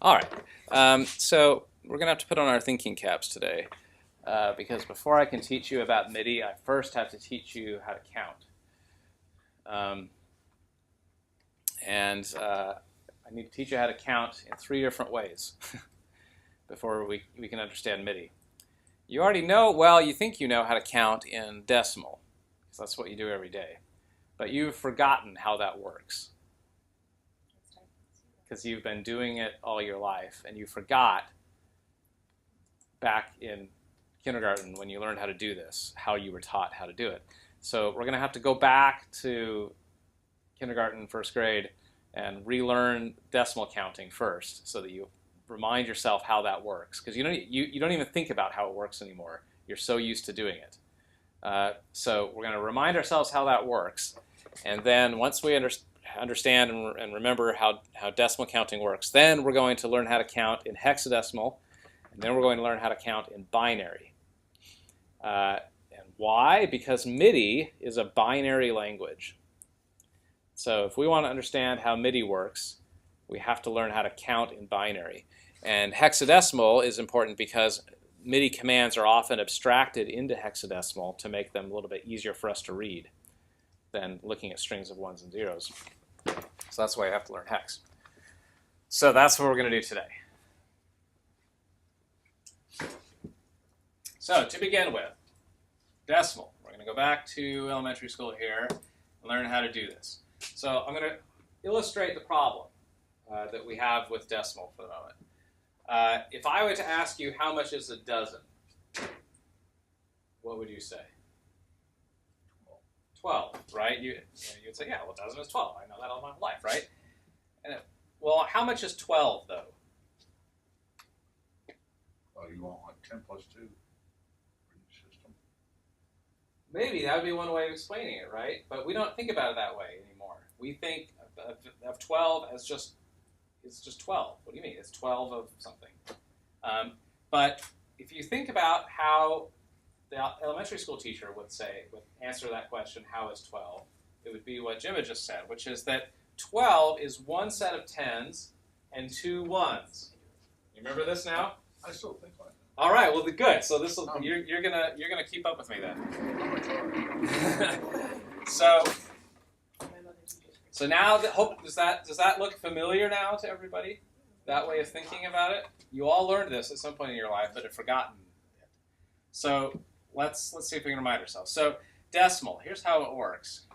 All right, so we're going to have to put on our thinking caps today because before I can teach you about MIDI, I first have to teach you how to count. Um, and I need to teach you how to count in 3 different ways before we can understand MIDI. You already know, well, you think you know how to count in decimal, because that's what you do every day. But you've forgotten how that works because you've been doing it all your life, and you forgot back in kindergarten when you learned how to do this, how you were taught how to do it. So we're going to have to go back to kindergarten, first grade, and relearn decimal counting first so that you remind yourself how that works. Because you don't even think about how it works anymore. You're so used to doing it. So we're going to remind ourselves how that works. And then once we understand and remember how decimal counting works, then we're going to learn how to count in hexadecimal, and then we're going to learn how to count in binary. And why? Because MIDI is a binary language. So if we want to understand how MIDI works, we have to learn how to count in binary. And hexadecimal is important because MIDI commands are often abstracted into hexadecimal to make them a little bit easier for us to read than looking at strings of ones and zeros. So that's why you have to learn hex. So that's what we're going to do today. So to begin with, decimal. We're going to go back to elementary school here and learn how to do this. So I'm going to illustrate the problem that we have with decimal for the moment. If I were to ask you how much is a dozen, what would you say? 12, right? You'd say, yeah, well, a dozen is 12. I know that all my life, right? Well, how much is 12, though? Oh, you want like 10 plus 2 for each system? Maybe that would be one way of explaining it, right? But we don't think about it that way anymore. We think of 12 as it's just 12. What do you mean? It's 12 of something. But if you think about how the elementary school teacher would answer that question, how is 12? It would be what Jim had just said, which is that 12 is one set of tens and 2 ones. You remember this now? I still think like that. All right. Well, good. So this will you're gonna keep up with me then. So now does that look familiar now to everybody? That way of thinking about it. You all learned this at some point in your life, but have forgotten it. So let's see if we can remind ourselves. So decimal. Here's how it works.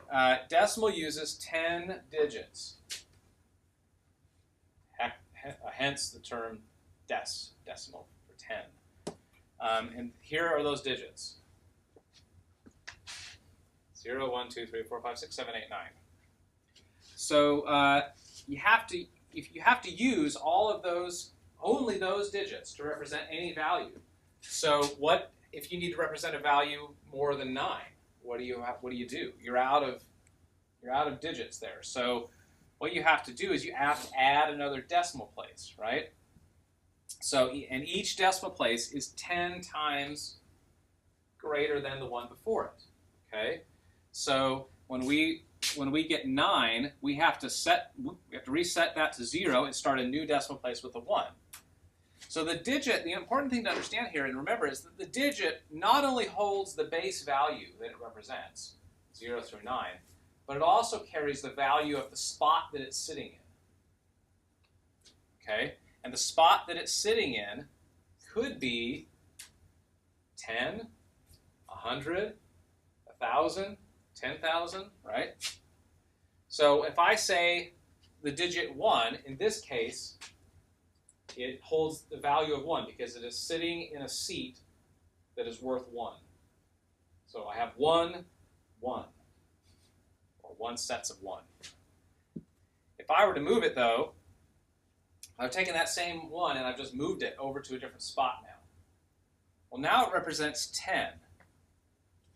Decimal uses 10 digits. Hence the term decimal for 10. And here are those digits. 0, 1, 2, 3, 4, 5, 6, 7, 8, 9. So you have to use all of those, only those digits to represent any value. So what if you need to represent a value more than 9? What do you do? You're out of digits there. So what you have to do is you have to add another decimal place, right? So and each decimal place is 10 times greater than the one before it. Okay? So when we get 9, we have to reset that to 0 and start a new decimal place with a 1. So the important thing to understand here and remember is that the digit not only holds the base value that it represents, 0 through 9, but it also carries the value of the spot that it's sitting in. Okay? And the spot that it's sitting in could be 10, 100, 1,000, 10,000, right? So if I say the digit 1, in this case, it holds the value of 1 because it is sitting in a seat that is worth 1. So I have 1, 1, or 1 sets of 1. If I were to move it, though, I've taken that same 1 and I've just moved it over to a different spot now. Well, now it represents 10.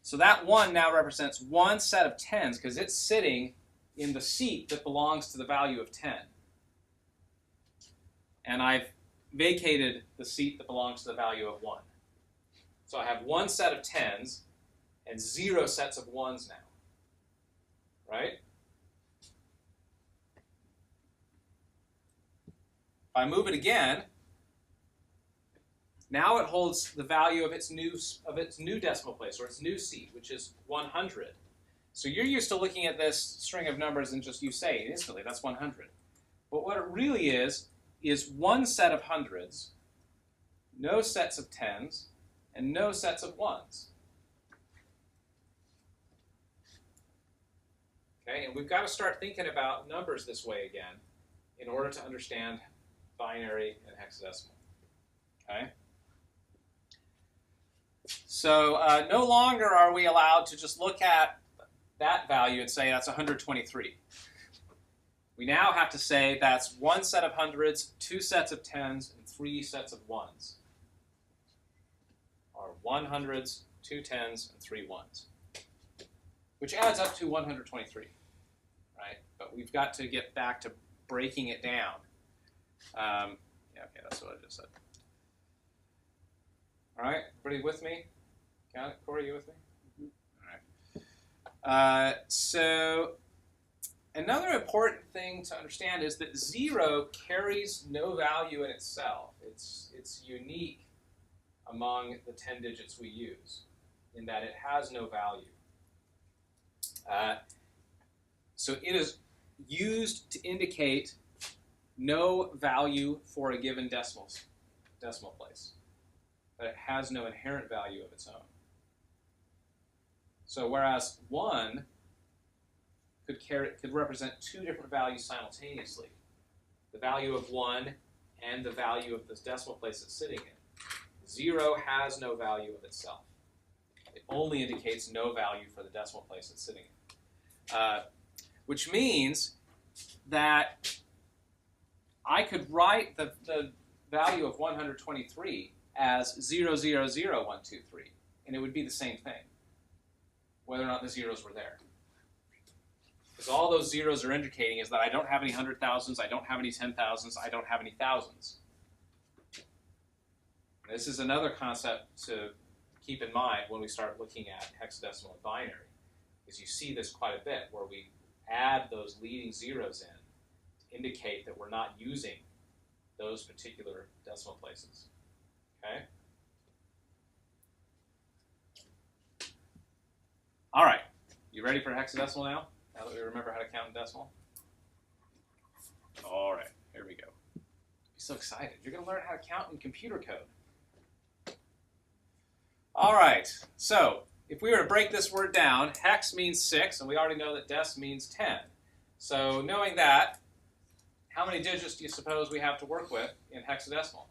So that 1 now represents 1 set of 10s because it's sitting in the seat that belongs to the value of 10. And I've vacated the seat that belongs to the value of 1. So I have 1 set of 10s and 0 sets of 1s now. Right? If I move it again, now it holds the value of its new decimal place, or its new seed, which is 100. So you're used to looking at this string of numbers and just you say instantly, that's 100. But what it really is one set of hundreds, no sets of tens, and no sets of ones. Okay, and we've got to start thinking about numbers this way again in order to understand binary and hexadecimal. Okay? So no longer are we allowed to just look at that value and say that's 123. We now have to say that's one set of hundreds, two sets of tens, and three sets of ones. Or 100s, two tens, and three ones. Which adds up to 123. Right? But we've got to get back to breaking it down. Yeah, okay, that's what I just said. All right, everybody with me? Got it? Corey, you with me? Mm-hmm. All right. So another important thing to understand is that 0 carries no value in itself. It's unique among the 10 digits we use in that it has no value. So it is used to indicate no value for a given decimal place. That it has no inherent value of its own. So whereas 1 could represent two different values simultaneously, the value of 1 and the value of this decimal place it's sitting in. 0 has no value of itself. It only indicates no value for the decimal place it's sitting in. Which means that I could write the value of 123 as 0000123, and it would be the same thing, whether or not the zeros were there. Because all those zeros are indicating is that I don't have any 100,000s, I don't have any 10,000s, I don't have any thousands. This is another concept to keep in mind when we start looking at hexadecimal and binary, is you see this quite a bit, where we add those leading zeros in to indicate that we're not using those particular decimal places. Okay? All right. You ready for hexadecimal now? Now that we remember how to count in decimal? All right. Here we go. Be so excited. You're going to learn how to count in computer code. All right. So if we were to break this word down, hex means 6, and we already know that dec means 10. So knowing that, how many digits do you suppose we have to work with in hexadecimal?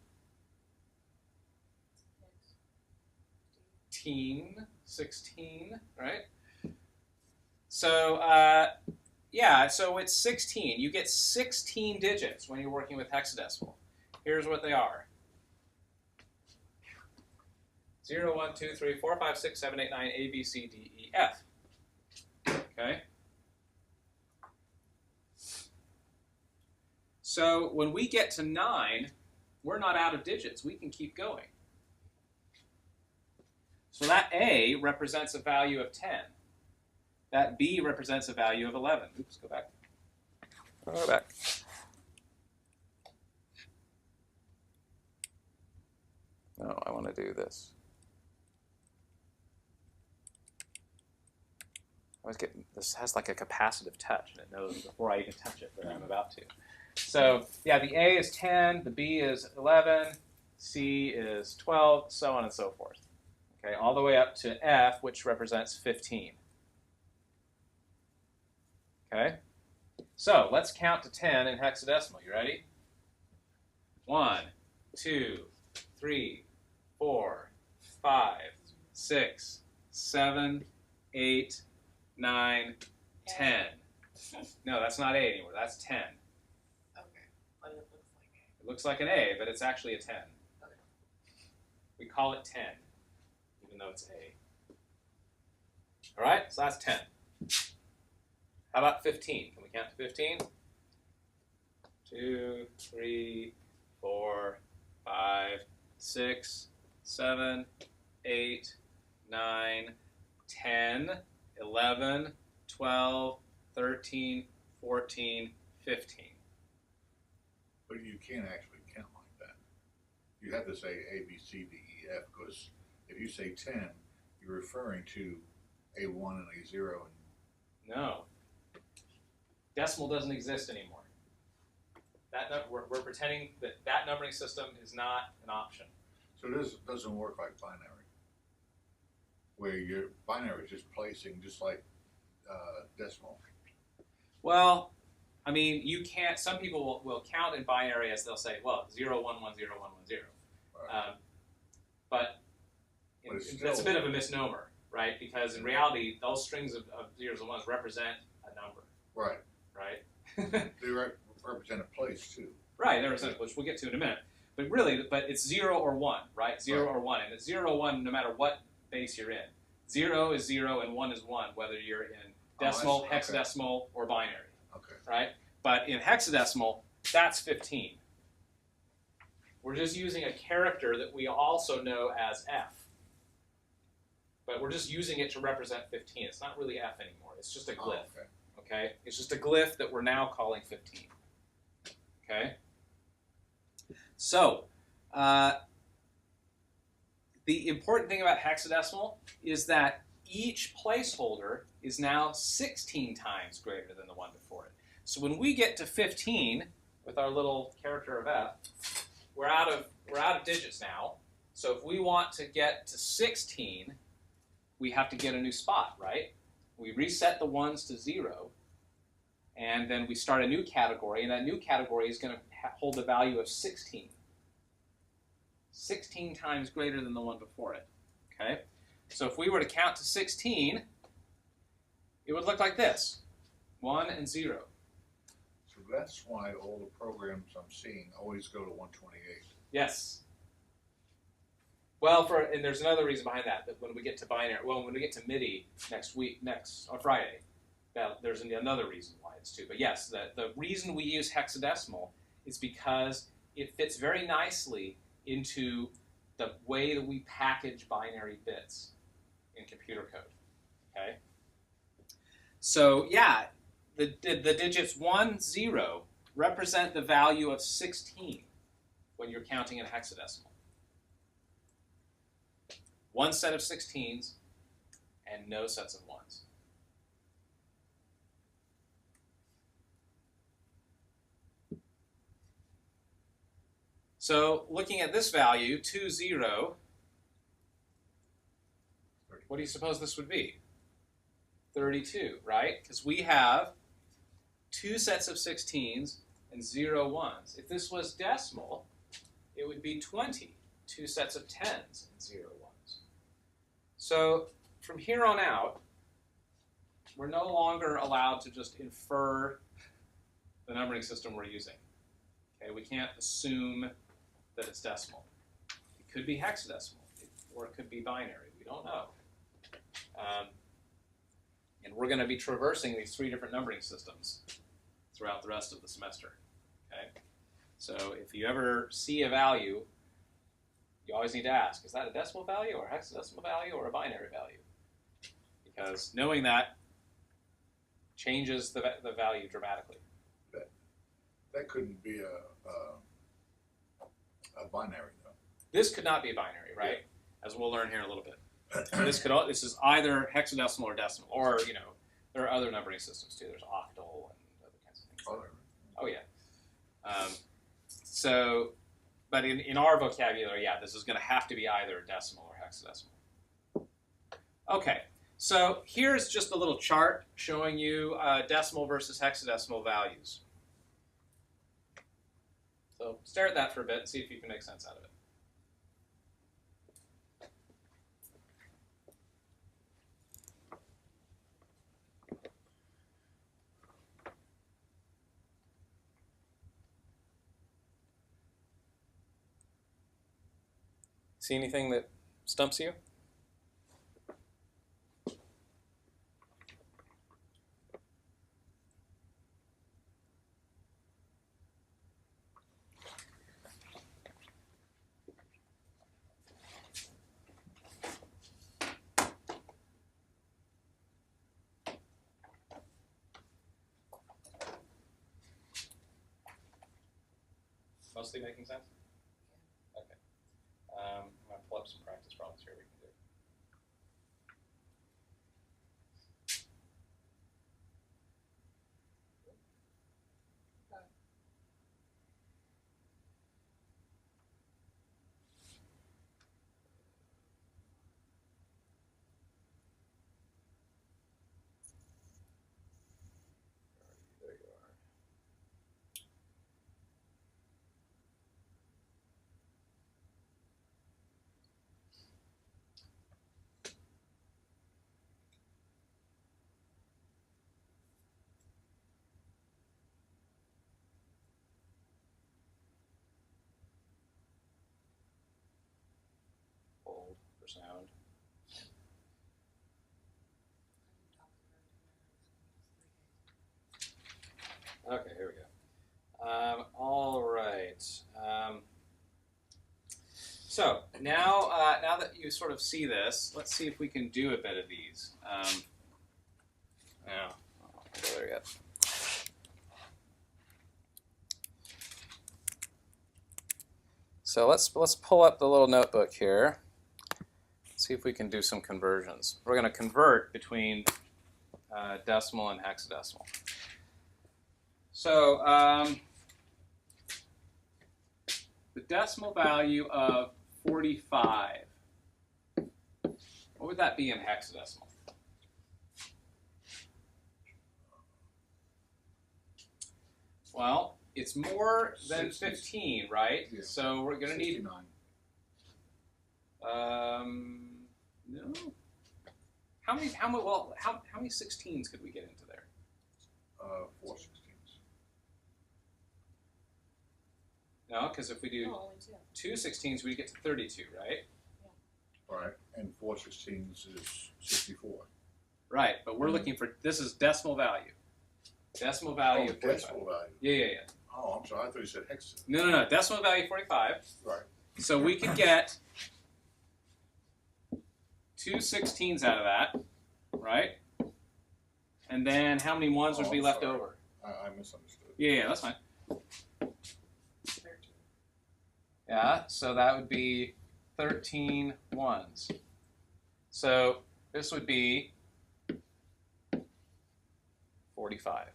16, right? So, yeah, so it's 16. You get 16 digits when you're working with hexadecimal. Here's what they are. 0, 1, 2, 3, 4, 5, 6, 7, 8, 9, A, B, C, D, E, F. Okay? So when we get to 9, we're not out of digits. We can keep going. So that A represents a value of 10. That B represents a value of 11. Oops, go back. Go back. No, I want to do this. I always get, this has like a capacitive touch, and it knows before I even touch it that I'm about to. So, yeah, the A is 10, the B is 11, C is 12, so on and so forth. Okay, all the way up to F, which represents 15. Okay, so let's count to 10 in hexadecimal. You ready? 1, 2, 3, 4, 5, 6, 7, 8, 9, 10. No, that's not A anymore. That's 10. Okay, but it looks like A. It looks like an A, but it's actually a 10. Okay. We call it 10, even though it's A. All right, so that's 10. How about 15? Can we count to 15? 2, 3, 4, 5, 6, 7, 8, 9, 10, 11, 12, 13, 14, 15. But you can't actually You have to say A, B, C, D, E, F, because if you say 10, you're referring to a 1 and a 0. And No. Decimal doesn't exist anymore. We're pretending that numbering system is not an option. so this doesn't work like binary, where your binary is just placing just like decimal. Well, I mean, you can't. Some people will count in binary as they'll say, well, 0, 1, 1, 0, 1, 1, 0. Right. But it's that's a still- bit of a misnomer, right? Because in reality, those strings of zeros and ones represent a number, Right. right? They represent a place too. Right, which we'll get to in a minute. But really, it's 0 or 1, right? 0 Right. or 1. And it's 0 or 1 no matter what base you're in. 0 is 0 and 1 is 1, whether you're in decimal, okay. hexadecimal, or binary, Okay. right? But in hexadecimal, that's 15. We're just using a character that we also know as F. But we're just using it to represent 15. It's not really F anymore. It's just a glyph. Oh, okay. Okay? It's just a glyph that we're now calling 15. Okay? So, the important thing about hexadecimal is that each placeholder is now 16 times greater than the one before it. So when we get to 15 with our little character of F, we're out of digits now. So if we want to get to 16, we have to get a new spot, right? We reset the ones to 0, and then we start a new category, and that new category is going to hold the value of 16. 16 times greater than the one before it. Okay? So if we were to count to 16, it would look like this. 1 and 0. So that's why all the programs I'm seeing always go to 128. Yes. Well, and there's another reason behind that when we get to binary, well, when we get to MIDI on Friday, there's another reason why it's 2. But yes, the reason we use hexadecimal is because it fits very nicely into the way that we package binary bits in computer code. Okay? So yeah, the digits 1, 0 represent the value of 16 when you're counting in hexadecimal. One set of 16s and no sets of 1s. So looking at this value, 2, 0, what do you suppose this would be? 32, right? Because we have 2 sets of 16s and 0 1s. If this was decimal, it would be 20, 2 sets of 10s and 0 1s. So from here on out, we're no longer allowed to just infer the numbering system we're using. Okay, we can't assume that it's decimal. It could be hexadecimal, or it could be binary. We don't know. And we're going to be traversing these 3 different numbering systems throughout the rest of the semester. Okay? So if you ever see a value, you always need to ask, is that a decimal value, or a hexadecimal value, or a binary value? Because knowing that changes the value dramatically. That couldn't be a binary, though. This could not be binary, right? As we'll learn here in a little bit. This is either hexadecimal or decimal, or there are other numbering systems too. There's octal and other kinds of things. Oh yeah. But in our vocabulary, yeah, this is going to have to be either decimal or hexadecimal. Okay, so here's just a little chart showing you decimal versus hexadecimal values. So stare at that for a bit and see if you can make sense out of it. See anything that stumps you? Mostly making sense? Okay. sound. Okay, here we go. All right. So now, now that you sort of see this, let's see if we can do a bit of these. Now, I'll go there yet. So let's pull up the little notebook here. See if we can do some conversions. We're going to convert between decimal and hexadecimal. So the decimal value of 45, what would that be in hexadecimal? Well, it's more than 15, right? Yeah. So we're going to need... 69. No. How many 16s could we get into there? 4 16s. No, because if we do No, only two. 2 16s, we get to 32, right? Right, and 4 16s is 64. Right, but we're looking for, this is decimal value. Decimal value of 45. Decimal value. Yeah. Oh, I'm sorry, I thought you said hex. No. Decimal value 45. Right. So we could get 2 16s out of that, right? And then how many ones would be left sorry. over? I misunderstood. Yeah, that's fine. 13. Yeah, so that would be 13 ones. So this would be 45.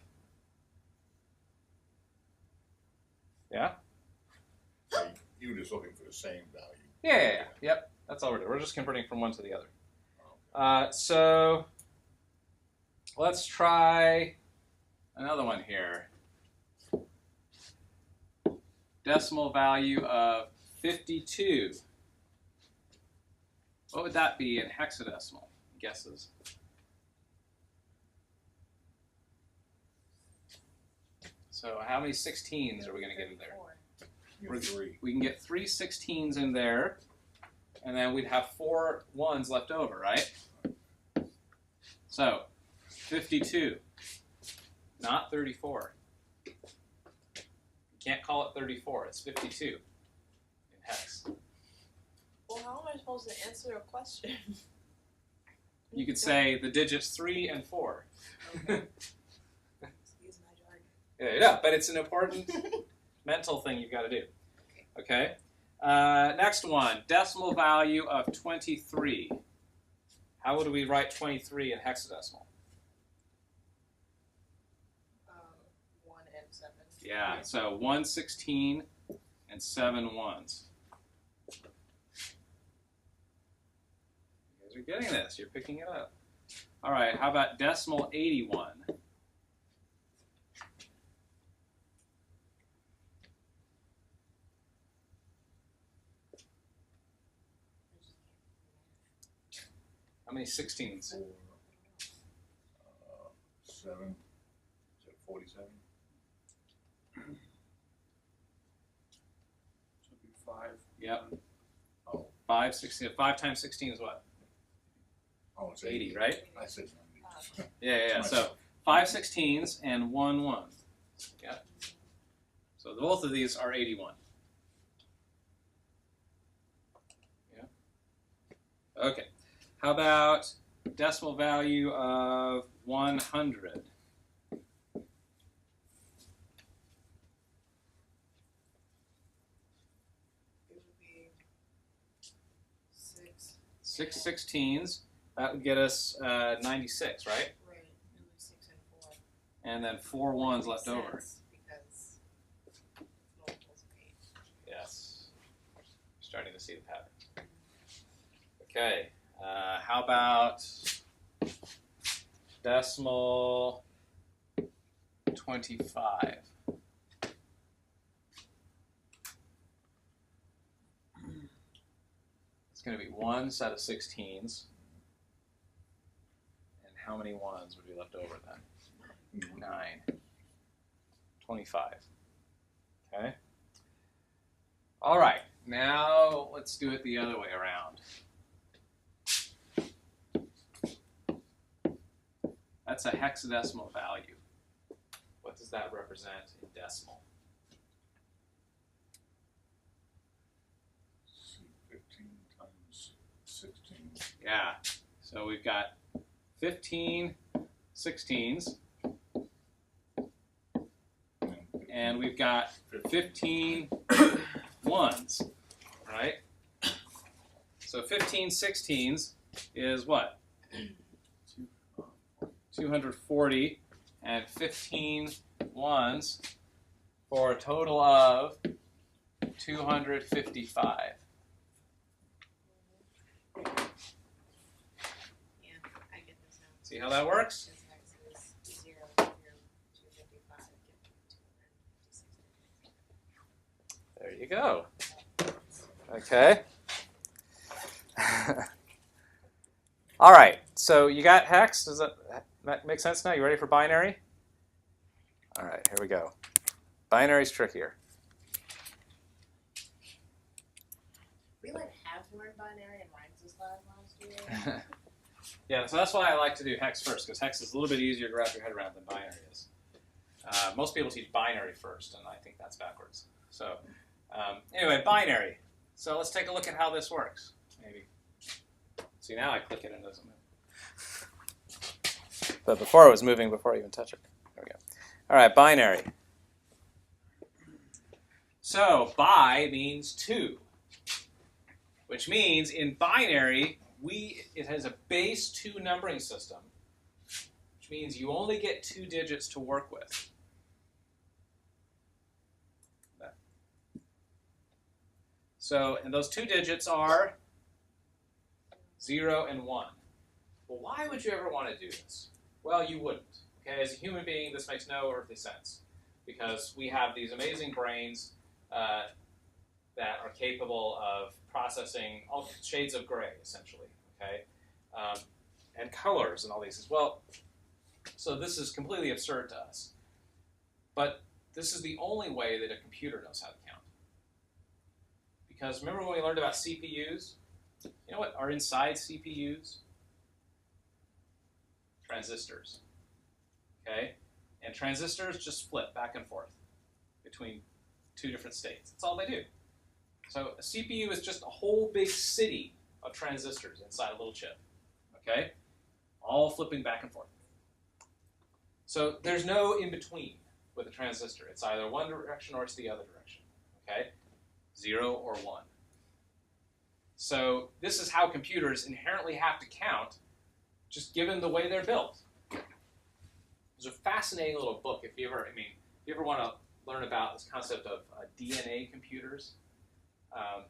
Yeah? Right. You were just looking for the same value. Yeah. Yep. That's all we're doing. We're just converting from one to the other. Okay. So let's try another one here. Decimal value of 52. What would that be in hexadecimal? Guesses? So how many 16s are we going to get in there? 34. You get 3. We can get 3 16s in there, and then we'd have 4 ones left over, right? So 52, not 34. You can't call it 34, it's 52 in hex. Well, how am I supposed to answer a question? You could say the digits 3 and 4. Okay. Excuse my jargon. Yeah, but it's an important mental thing you've got to do. Okay. Next one, decimal value of 23. How would we write 23 in hexadecimal? 1 and 7. Yeah, so 1 16 and 7 ones. You guys are getting this. You're picking it up. All right, how about decimal 81? How many 16s? 4, 7. Is it 47? Should be 5. Yep. Oh, 5 16. 5 times 16 is what? oh, it's 80, right? I said 90. Yeah. So 5 16s and 1 1. Yeah. So both of these are 81. Yeah. Okay. How about decimal value of 100? It would be 6. 6 16s. That would get us 96, right? Right. It was 6 and 4. And then 4 ones left Makes over. sense, because it's multiples of 8. Yes. Starting to see the pattern. Okay. How about decimal 25? It's going to be 1 set of 16s. And how many ones would be left over then? 9. 25. Okay. All right. Now let's do it the other way around. That's a hexadecimal value. What does that represent in decimal? 15 times 16. Yeah. So we've got 15 16s, and we've got 15 1s, right? So 15 16s is what? 240, and 15 1s for a total of 255. Yeah, I get this now. See how that works? This hex is 0 through 255, give me 256. There you go. Okay. All right, so you got hex. Does that make sense now? You ready for binary? All right, here we go. Binary's trickier. We have learned binary in Ryan's class last year. Yeah, so that's why I like to do hex first, because hex is a little bit easier to wrap your head around than binary is. Most people teach binary first, and I think that's backwards. So anyway, binary. So let's take a look at how this works, maybe. See, now I click it and it doesn't move. But before it was moving before I even touch it. There we go. All right, binary. So bi means 2, which means in binary, it has a base 2 numbering system, which means you only get 2 digits to work with. So, and those 2 digits are 0 and 1. Well, why would you ever want to do this? Well, you wouldn't. Okay, as a human being, this makes no earthly sense, because we have these amazing brains that are capable of processing all shades of gray, essentially. Okay, and colors and all these as well. So this is completely absurd to us. But this is the only way that a computer knows how to count. Because remember when we learned about CPUs? You know what are inside CPUs? Transistors. Okay? And transistors just flip back and forth between 2 different states. That's all they do. So a CPU is just a whole big city of transistors inside a little chip. Okay? All flipping back and forth. So there's no in-between with a transistor. It's either one direction or it's the other direction. Okay? 0 or 1. So this is how computers inherently have to count, just given the way they're built. There's a fascinating little book if you ever want to learn about this concept of DNA computers. And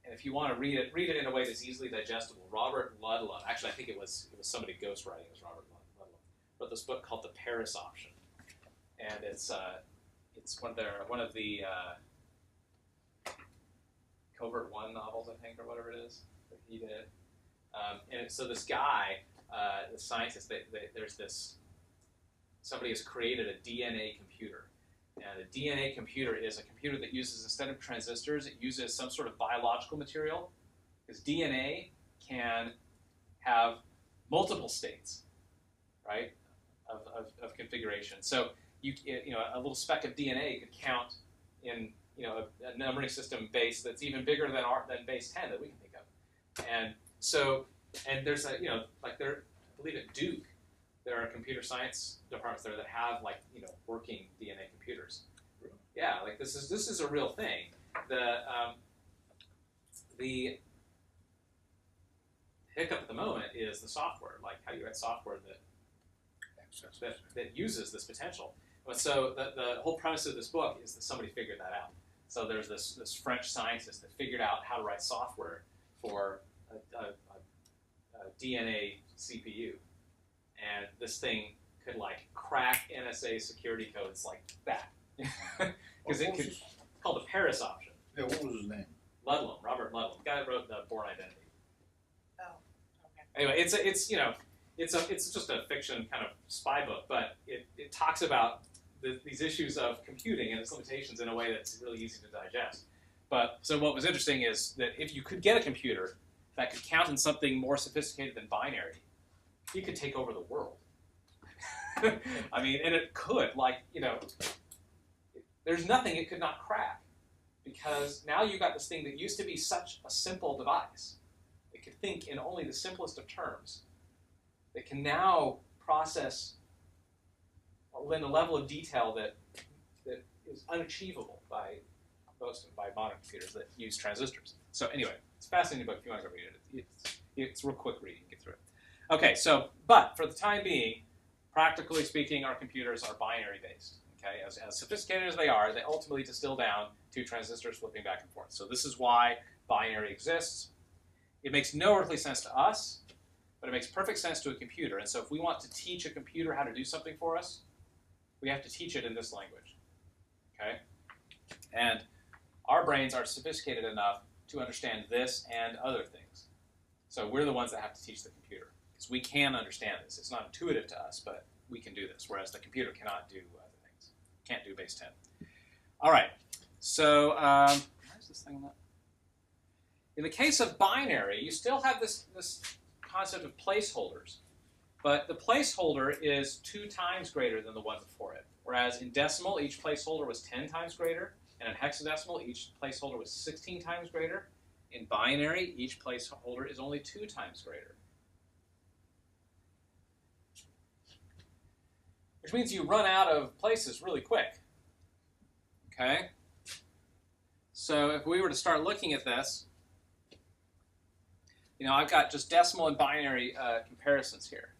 if you want to read it in a way that's easily digestible. Robert Ludlum, actually I think it was somebody ghostwriting. It was Robert Ludlum, wrote this book called The Paris Option, and it's one of the Covert One novels, I think, or whatever it is that he did. And so this guy, the scientist, somebody has created a DNA computer. And a DNA computer is a computer that uses, instead of transistors, it uses some sort of biological material. Because DNA can have multiple states, right, of configuration. So a little speck of DNA could count in a numbering system base that's even bigger than base 10 that we can think of. And so, and there's I believe at Duke, there are computer science departments there that have working DNA computers. Really? Yeah, this is a real thing. The hiccup at the moment is the software, like how you write software that uses this potential. So the whole premise of this book is that somebody figured that out. So there's this French scientist that figured out how to write software for a DNA CPU. And this thing could crack NSA security codes like that. Because it's called the Paris option. Yeah, what was his name? Ludlum, Robert Ludlum, the guy that wrote the Born Identity. Oh, okay. Anyway, it's just a fiction kind of spy book, but it talks about these issues of computing and its limitations in a way that's really easy to digest. But so what was interesting is that if you could get a computer that could count in something more sophisticated than binary, you could take over the world. I mean, and it could, like, you know, there's nothing it could not crack, because now you've got this thing that used to be such a simple device. It could think in only the simplest of terms. It can now process in a level of detail that is unachievable by modern computers that use transistors. So anyway, it's a fascinating book if you want to go read it. It's real quick reading, get through it. Okay, so, but for the time being, practically speaking, our computers are binary based. Okay, as sophisticated as they are, they ultimately distill down to transistors flipping back and forth. So this is why binary exists. It makes no earthly sense to us, but it makes perfect sense to a computer. And so if we want to teach a computer how to do something for us, we have to teach it in this language. Okay? And our brains are sophisticated enough to understand this and other things. So we're the ones that have to teach the computer, because we can understand this. It's not intuitive to us, but we can do this, whereas the computer cannot do other things. Can't do base 10. All right. So where's this thing? In the case of binary, you still have this concept of placeholders, but the placeholder is 2 times greater than the one before it. Whereas in decimal, each placeholder was 10 times greater, and in hexadecimal, each placeholder was 16 times greater. In binary, each placeholder is only 2 times greater. Which means you run out of places really quick. Okay? So if we were to start looking at this, you know, I've got just decimal and binary comparisons here.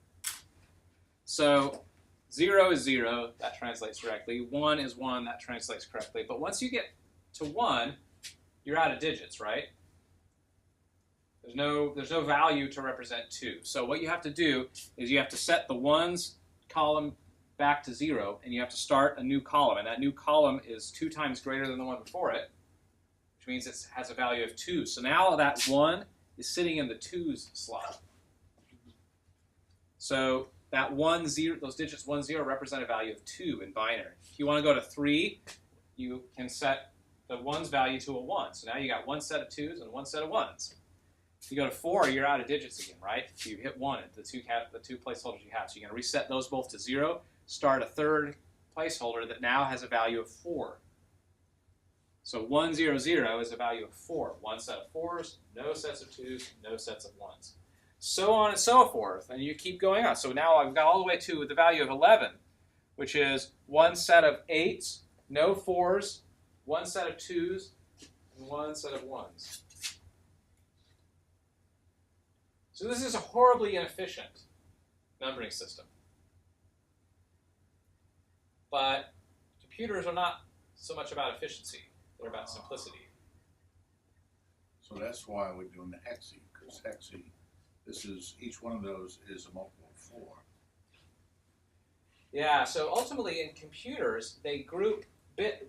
So 0 is 0, that translates directly. 1 is 1, that translates correctly. But once you get to 1, you're out of digits, right? There's no value to represent 2. So what you have to do is you have to set the ones column back to 0, and you have to start a new column. And that new column is 2 times greater than the one before it, which means it has a value of 2. So now that 1 is sitting in the 2's slot. So that 1, 0, those digits 1, 0 represent a value of 2 in binary. If you want to go to 3, you can set the 1's value to a 1. So now you got one set of 2's and one set of 1's. If you go to 4, you're out of digits again, right? So you hit 1 at the two placeholders you have. So you're going to reset those both to 0, start a third placeholder that now has a value of 4. So 1, 0, 0 is a value of 4. One set of 4's, no sets of 2's, no sets of 1's. So on and so forth, and you keep going on. So now I've got all the way to the value of 11, which is one set of 8's, no 4's, one set of 2's, and one set of 1's. So this is a horribly inefficient numbering system. But computers are not so much about efficiency. They're about simplicity. So that's why we're doing the hexi, because hexi, each one of those is a multiple of 4. Yeah, so ultimately in computers, they group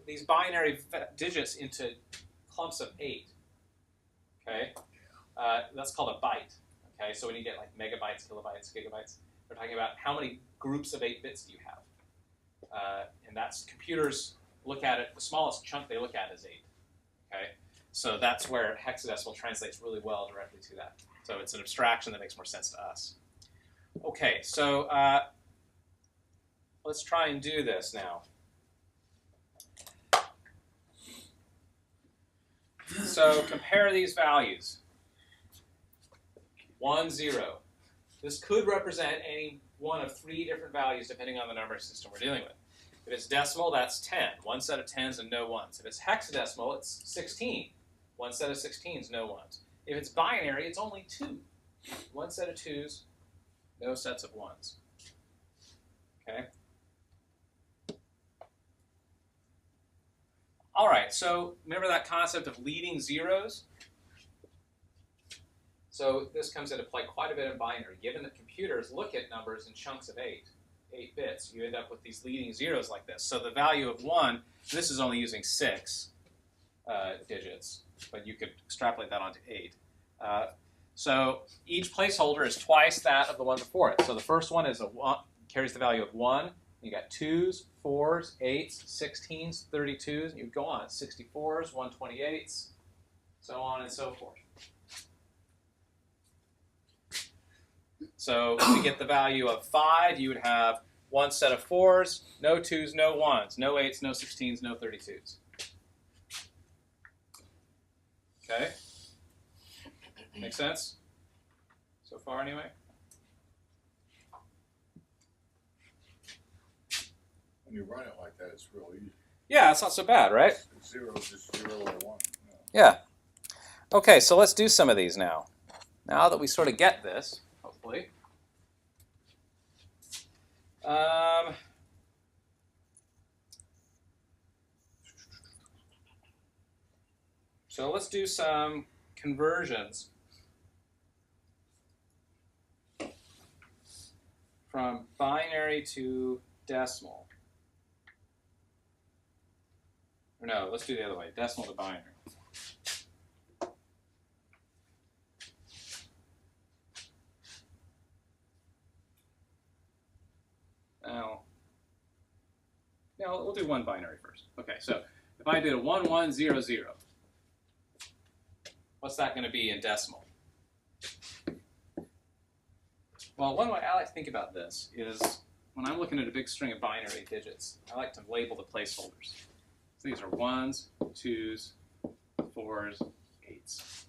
these binary digits into clumps of 8. Okay? That's called a byte. Okay, so when you get like megabytes, kilobytes, gigabytes, we're talking about how many groups of 8 bits do you have. And that's, computers look at it, the smallest chunk they look at is 8. Okay, so that's where hexadecimal translates really well directly to that. So it's an abstraction that makes more sense to us. Okay, so let's try and do this now. So compare these values. 1, 0. This could represent any one of 3 different values depending on the number system we're dealing with. If it's decimal, that's 10. One set of 10's and no 1's. If it's hexadecimal, it's 16. One set of 16's, no 1's. If it's binary, it's only 2. One set of 2's, no sets of 1's. Okay? All right, so remember that concept of leading zeros? So this comes into play quite a bit in binary. Given that computers look at numbers in chunks of 8 bits, you end up with these leading zeros like this. So the value of 1, this is only using 6 digits, but you could extrapolate that onto 8. So each placeholder is twice that of the one before it. So the first one is carries the value of 1. You got 2's, 4's, 8's, 16's, 32's, and you go on. 64's, 128's, so on and so forth. So to get the value of 5, you would have one set of 4s, no 2s, no 1s, no 8s, no 16s, no 32s. Okay? Make sense? So far, anyway? When you run it like that, it's real easy. Yeah, it's not so bad, right? It's 0, just 0 or 1. Yeah. Okay, so let's do some of these now. Now that we sort of get this, hopefully. So let's do some conversions from binary to decimal. Or no, let's do the other way, decimal to binary. Now, we'll do one binary first. Okay, so if I did a 1, 1, 0, 0, what's that going to be in decimal? Well, one way I like to think about this is when I'm looking at a big string of binary digits, I like to label the placeholders. So these are 1s, 2s, 4s, 8s,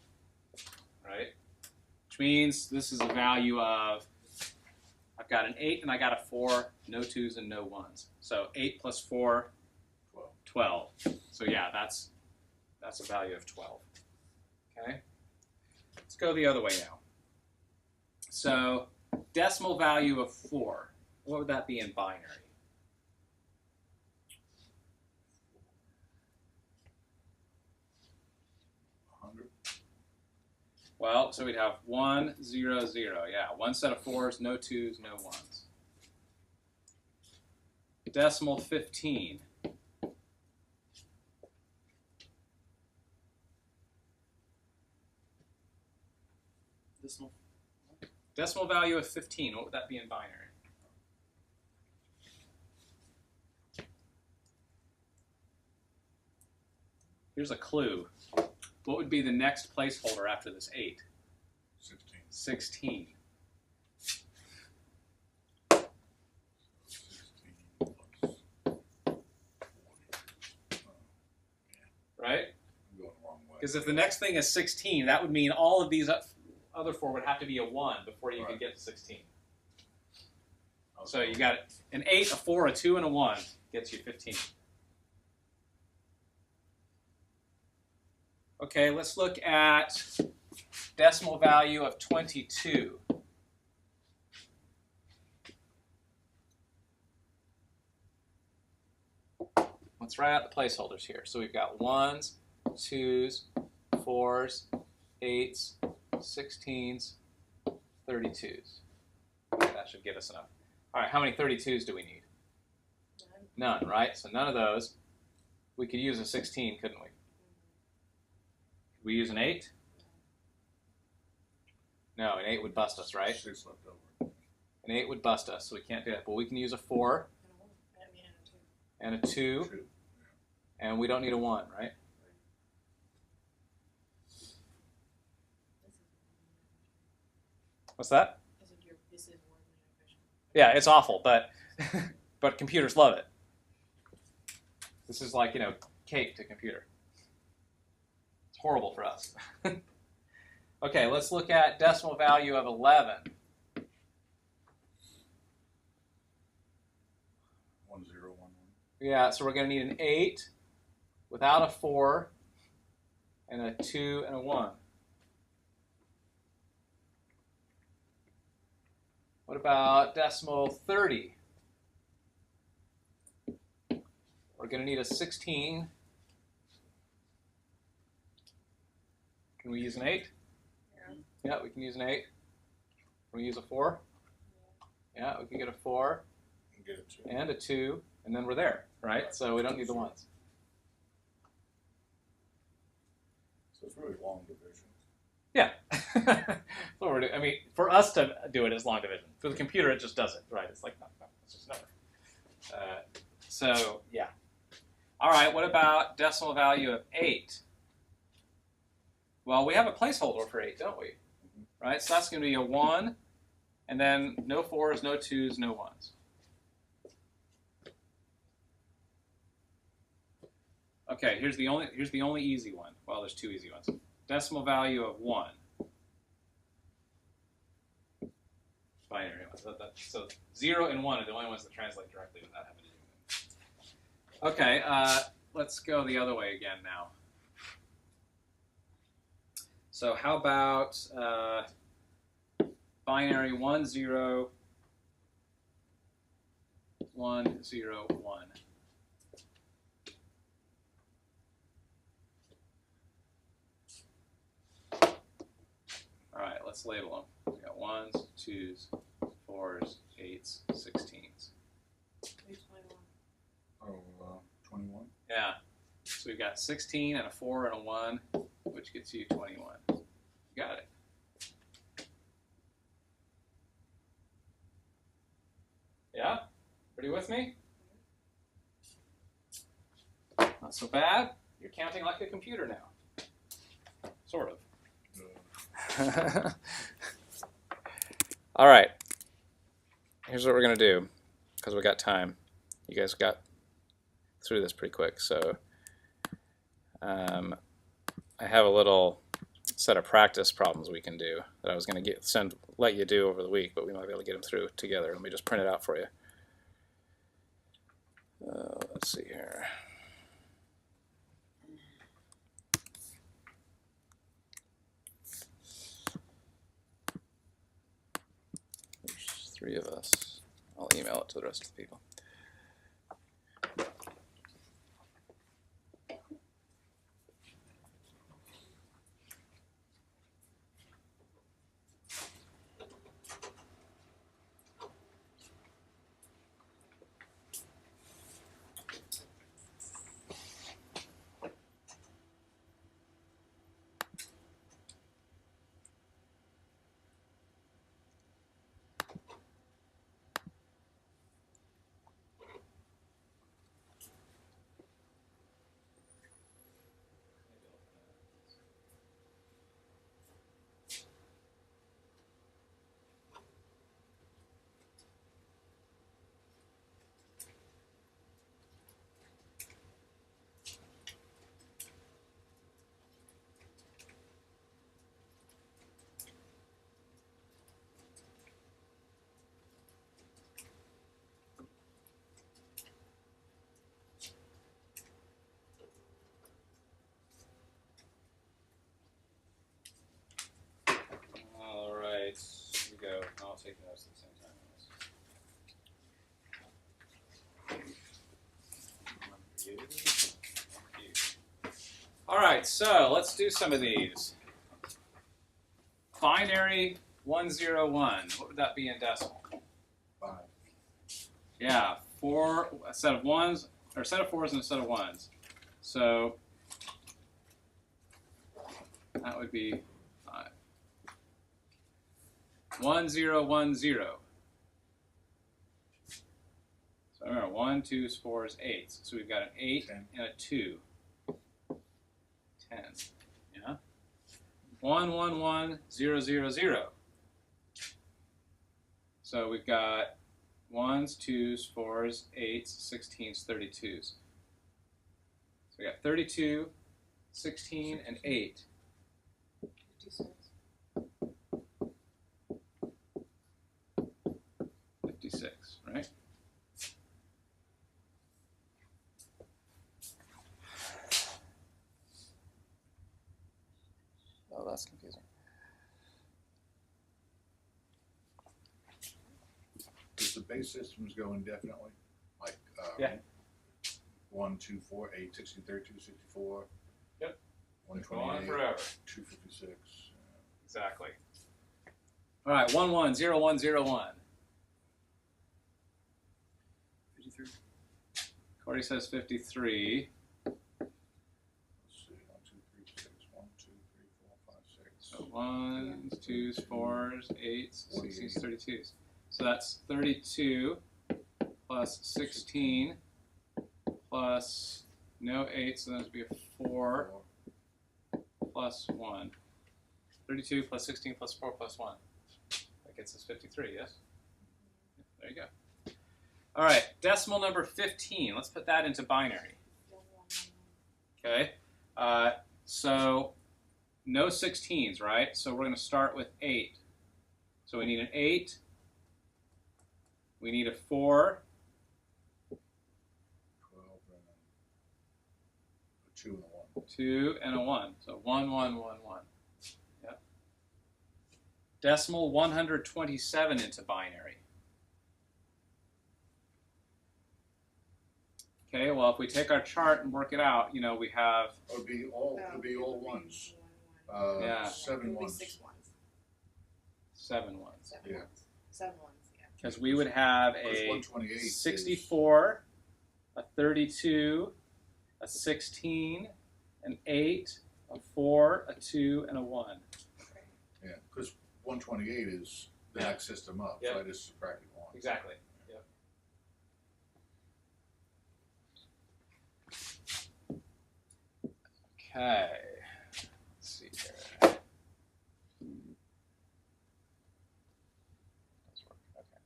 right? Which means this is a value of, I've got an 8 and I got a 4, no 2s and no 1s. So 8 plus 4, 12. So yeah, that's a value of 12. Okay? Let's go the other way now. So decimal value of 4, what would that be in binary? 100. Well, so we'd have 1, 0, 0. Yeah, one set of 4s, no 2s, no 1s. Decimal 15. Decimal value of 15, what would that be in binary? Here's a clue. What would be the next placeholder after this 8? 16. 16. 16 plus 40. Right? I'm going the wrong way. Because if the next thing is 16, that would mean all of these other 4 would have to be a 1 before you could get to 16. So you got an 8, a 4, a 2, and a 1 gets you 15. Okay, let's look at decimal value of 22. Let's write out the placeholders here. So we've got 1s, 2s, 4s, 8s, 16s, 32s. That should give us enough. All right, how many 32s do we need? None, right? So none of those. We could use a 16, couldn't we? Could we use an 8? No, an 8 would bust us, right? 6 left over. An 8 would bust us, so we can't do that. But we can use a 4 and a 2, and we don't need a 1, right? What's that? Yeah, it's awful, but but computers love it. This is like, cake to computer. It's horrible for us. Okay, let's look at decimal value of 11. 1, 0, 1, 1. Yeah, so we're going to need an 8 without a 4 and a 2 and a 1. What about decimal 30? We're going to need a 16. Can we use an 8? Yeah, we can use an 8. Can we use a 4? Yeah, we can get a 4 Get a 2. and a 2, and then we're there, right? So we don't need the 1s. So it's really long division. Yeah. That's what we're doing. I mean, for us to do it is long division. For the computer, it just does it, right? It's like, no, it's just number. So, yeah. All right, what about decimal value of 8? Well, we have a placeholder for 8, don't we? Right? So that's going to be a 1 And then no 4s, no 2s, no 1s. Okay, here's the only easy one. Well, there's 2 easy ones. Decimal value of 1. Binary ones. So 0 and 1 are the only ones that translate directly without having to do anything. Okay, let's go the other way again now. So how about binary 1, 0, 1, 0, 1. All right, let's label them. We got 1s, 2s, 4s, 8s, 16s. 21. Yeah. So we've got 16 and a 4 and a 1, which gets you 21. You got it. Yeah? Everybody with me? Not so bad. You're counting like a computer now. Sort of. All right. Here's what we're going to do, because we got time. You guys got through this pretty quick. So I have a little set of practice problems we can do that I was going to let you do over the week, but we might be able to get them through together. Let me just print it out for you. Let's see here. There's 3 of us. I'll email it to the rest of the people. All right, here we go. I'll take notes at the same time. All right, so let's do some of these. Binary 101. What would that be in decimal? 5. Yeah, a set of 1s, or a set of 4s and a set of 1s. So that would be 5. 1, 0, 1, 0. So remember, 1, 2s, 4s, 8s. So we've got an 8 10. and a 2. 10. Yeah? 1, 1, 1, 0, 0, 0. So we've got 1s, 2s, 4s, 8s, 16s, 32s. So we got 32, 16, and 8. 56. 56, right? Oh, that's confusing. Does the base systems go indefinitely? Like Yeah. 1, 2, 4, 8, 16, 32, 64. Yep. Go on 128, forever. 256. Exactly. All right, 1, 1, 0, 1, 0, 1. 53. Corey says 53. Let's see. 1, 2, 3, 6. 1, 2, 3, 4, 5, 6. So 1s, 2s, 4s, 8s, 16s, 32s. So that's 32 plus 16 plus no 8, so that would be a 4 plus 1. 32 plus 16 plus 4 plus 1. That gets us 53, yes? There you go. All right, decimal number 15. Let's put that into binary. Okay, so no 16s, right? So we're going to start with 8. So we need an 8. We need a 4. 12 and a 2 and a 1. 2 and a 1. So 1, 1, 1, 1. Yep. Decimal 127 into binary. Okay, well, if we take our chart and work it out, you know, we have It would be all ones. Yeah. 7 ones. 6 ones. 7 ones. 7 Yeah. ones. 7 ones, yeah. Because we would have Because a 128 is- 64, a 32, a 16, an 8, a 4, a 2, and a 1. Yeah, because 128 is the Yeah. next system up, Yep. so I just subtracted 1. Exactly. Yep. Okay. Let's see here. Let's work. Okay.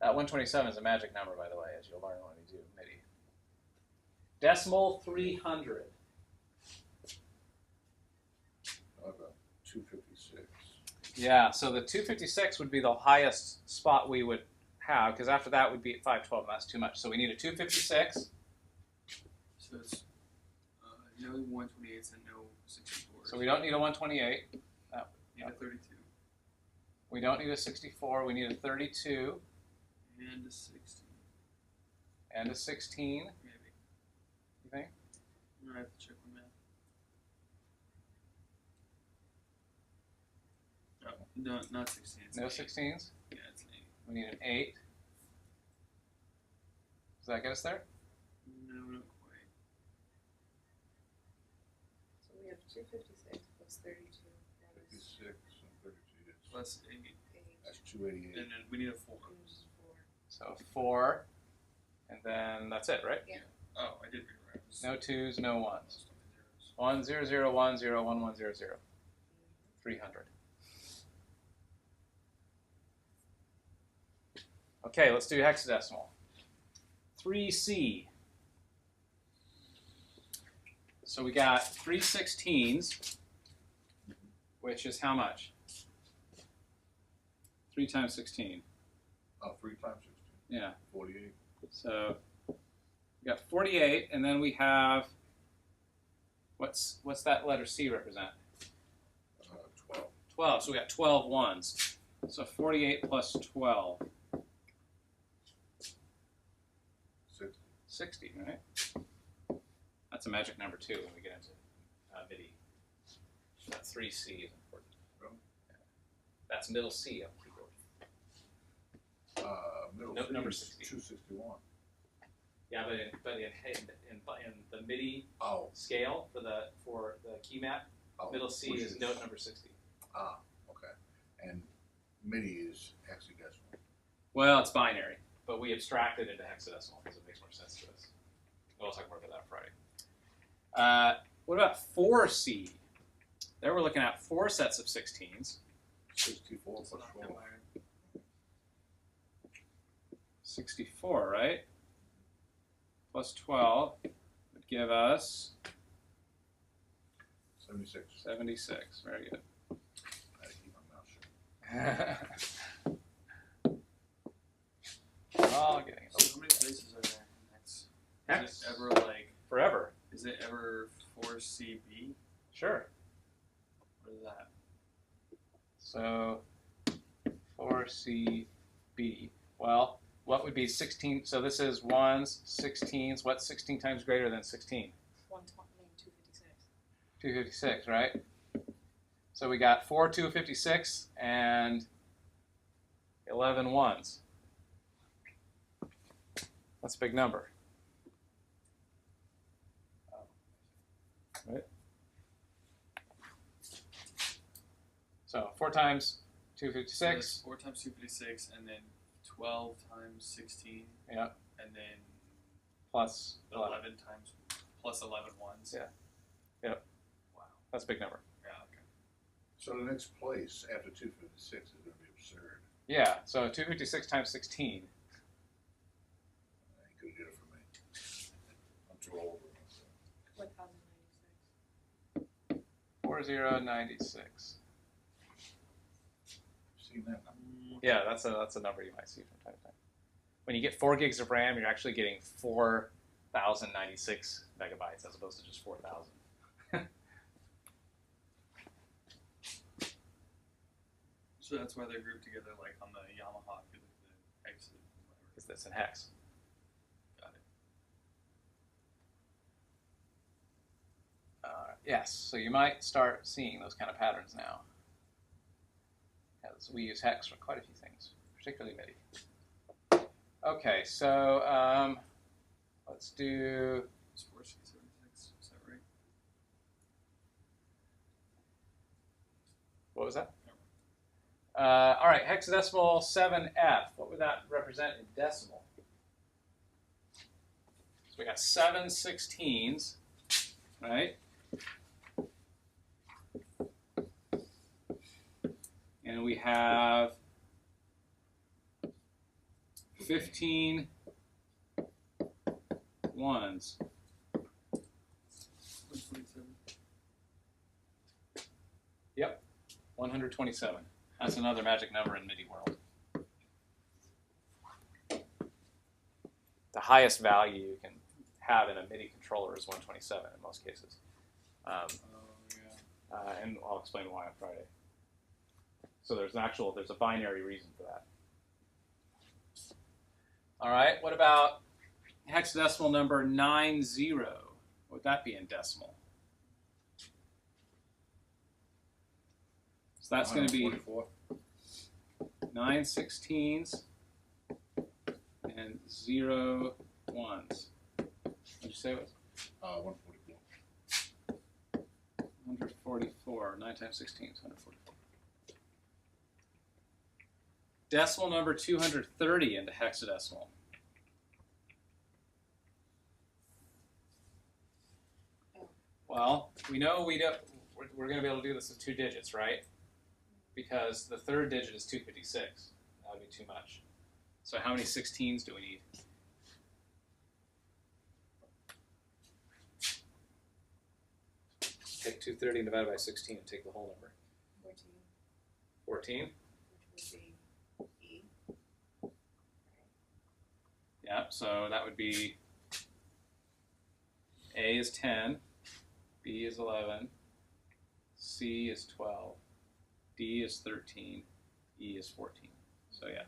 That 127 is a magic number, by the way, as you'll learn when we do MIDI. Decimal 300. How about 256? Yeah, so the 256 would be the highest spot we would have, because after that would be at 512, and that's too much. So we need a 256. So it's no 128s and no 64s. So we don't need a 128. Need a 32 We don't need a 64. We need a 32 and a 16. and a 16. Maybe. You think? I'm gonna have to check my math. No, not 16. It's No an 16s. 8. Yeah, it's an 8. We need an 8. Does that get us there? No, not quite. So we have 256 plus 32 56 and 32 is Plus 8. 8. that's 288. And then we need a 4. Which is 4. So 4, and then that's it, right? Yeah. Oh, I did read it right. It was No 2s, no 1s. lost on the zeros. 1 0 0 1 0 1 1 0 0. 300. Okay, let's do hexadecimal. 3C. So we got 3 16s, which is how much? 3 times 16. Oh, 3 times 16. Yeah. 48. So we got 48, and then we have what's that letter C represent? 12. 12. So we got 12 ones. So 48 plus 12. 60. 60, right? That's a magic number too when we get into MIDI. That 3C is important. Really? Yeah. That's middle C of keyboard. Middle Note C number is 60. 261. Yeah, but in the MIDI Oh, scale for the key map, oh. middle C which is note number 60. Ah, okay. And MIDI is hexadecimal. Well, it's binary, but we abstracted into hexadecimal because it makes more sense to us. We'll talk more about that Friday. What about 4C? There we're looking at 4 sets of 16s. 64 It's plus not 12. that hard. 64, right? Plus 12 would give us 76. 76. Very good. I had to keep my mouth shut. Oh, getting it. So how many places are there in Hex? Hex? Is it ever like? Forever. Is it ever 4CB? Sure. What is that? So 4CB. Well, what would be 16? So this is 1s, 16s. What's 16 times greater than 16? 256. 256, right? So we got 4 256 and 11 ones. That's a big number. Right? So 4 times So 256. that's 4 times 256, and then 12 times 16, Yeah. and then Plus 11. 11 times plus 11 ones. Yeah. Yep. Wow. That's a big number. Yeah. Okay. So the next place after 256 is going to be absurd. Yeah, so 256 times 16. You could get it for me. I'm too old for it. 1096. 4096. Seen that number? Yeah, that's a number you might see from time to time. When you get 4 gigs of RAM, you're actually getting 4,096 megabytes as opposed to just 4,000. So that's why they're grouped together, like on the Yamaha, because of the hex and whatever. Because that's in hex. Got it. Yes, so you might start seeing those kind of patterns now. Because we use hex for quite a few things, particularly MIDI. Okay, so let's do. It's 4676, is that right? What was that? All right, hexadecimal 7F. What would that represent in decimal? So we got 7 16s, right? And we have 15 ones. 127. Yep, 127. That's another magic number in MIDI world. The highest value you can have in a MIDI controller is 127 in most cases. Yeah. And I'll explain why on Friday. So there's a binary reason for that. All right, what about hexadecimal number 90? What would that be in decimal? So that's going to be 9 16s and 0 1s. What did you say it was? 144. 144. 9 times 16 is 144. Decimal number 230 into hexadecimal. Well, we know we're going to be able to do this in 2 digits, right? Because the third digit is 256. That would be too much. So how many 16s do we need? Take 230 and divide it by 16 and take the whole number. 14? Which would be E. Yeah, so that would be A is 10, B is 11, C is 12, D is 13, E is 14. So yeah,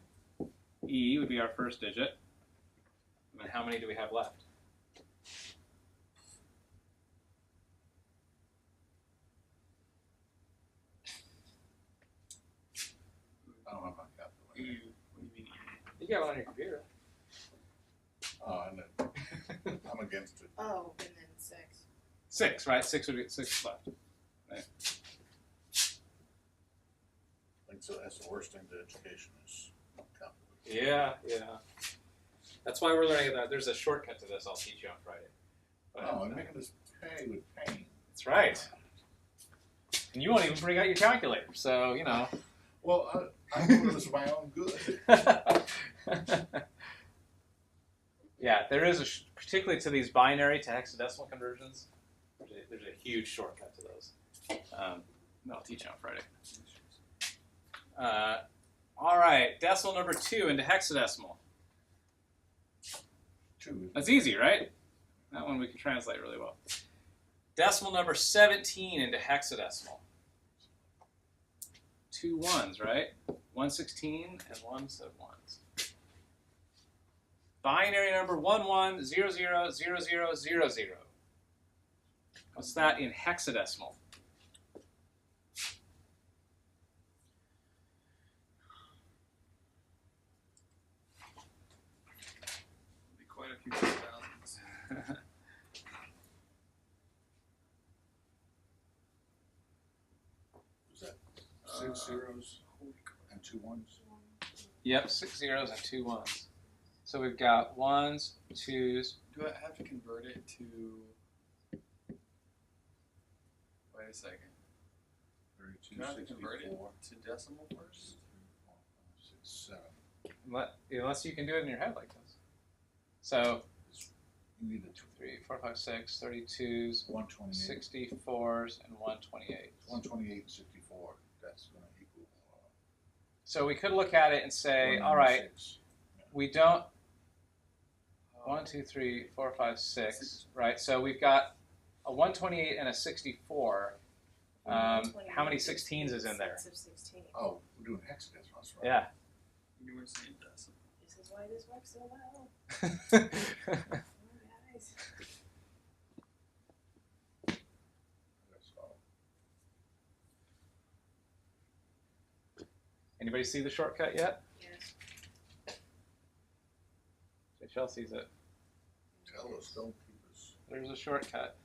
E would be our first digit. And then how many do we have left? I don't have my calculator. E. What do you mean E? You got one on your computer. Oh, I know. I'm against it. Oh, and then 6. 6, right? 6 would be 6 left. Right. Like, so that's the worst thing to education is calculator. Yeah. That's why we're learning that. There's a shortcut to this I'll teach you on Friday. But, Oh, I'm making this pay with pain. that's right. And you won't even bring out your calculator, so, you know. Well, I'm doing this for my own good. Yeah, there is particularly to these binary to hexadecimal conversions, there's a huge shortcut to those. I'll teach you on Friday. All right, decimal number 2 into hexadecimal. 2. That's easy, right? That one we can translate really well. Decimal number 17 into hexadecimal. 2 ones, right? 116 and 1 sub 1s. Binary number 11000000. What's that in hexadecimal? Be quite a few thousands. Is that 6 zeros and 2 ones? Yep, 6 zeros and 2 ones. So we've got 1s, 2s. Do I have to convert it to? Wait a second. 32, Do I have to convert it 64, to decimal first? 4, 5, 6, 7. Unless you can do it in your head like this. So You need the 3, 4, 5, 6, 32s, 128. 64s, and 128s. 128 and 64. That's going to equal. So we could look at it and say, all right, 196. we don't. 1, 2, 3, 4, 5, 6. Right. So we've got a 128 and a 64. How many 16s is in there? 6 of 16. Oh, we're doing hexadecimals, right? Yeah. You were saying decimal. This is why this works so well. Oh, guys. That's all. Anybody see the shortcut yet? Yes. Michelle sees it. Tell us, don't keep us. There's a shortcut.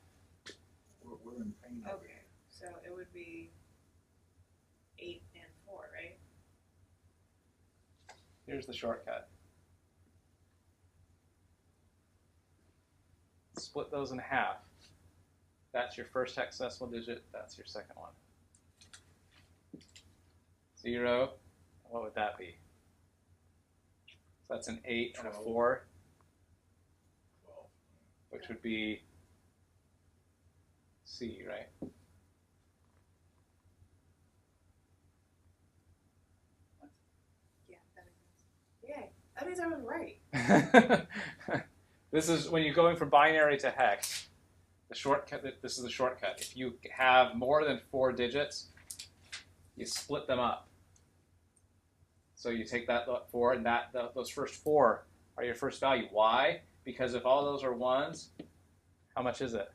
We're in pain over Okay. here. So it would be 8 and 4, right? Here's the shortcut. Split those in half. That's your first hexadecimal digit. That's your second one. 0. What would that be? So that's an 8 and a 12. 4, 12. which would be C, right? Yeah, that makes sense. Yay. That means I was right. This is when you're going from binary to hex. The shortcut. This is the shortcut. If you have more than 4 digits, you split them up. So you take that 4, and those first 4 are your first value. Why? Because if all those are 1s, how much is it?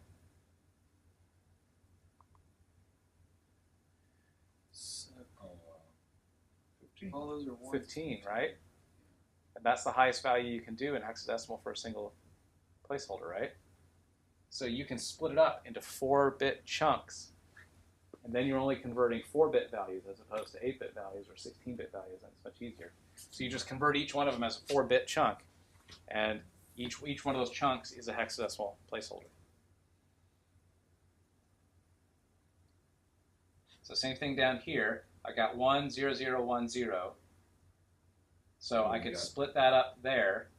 Oh, 15. All those are ones. 15, right? And that's the highest value you can do in hexadecimal for a single placeholder, right? So you can split it up into 4-bit chunks. And then you're only converting 4-bit values as opposed to 8-bit values or 16-bit values, and it's much easier. So you just convert each one of them as a 4-bit chunk, and each one of those chunks is a hexadecimal placeholder. So same thing down here. I got 1, 0, 0, 1, 0. So I could split that up there,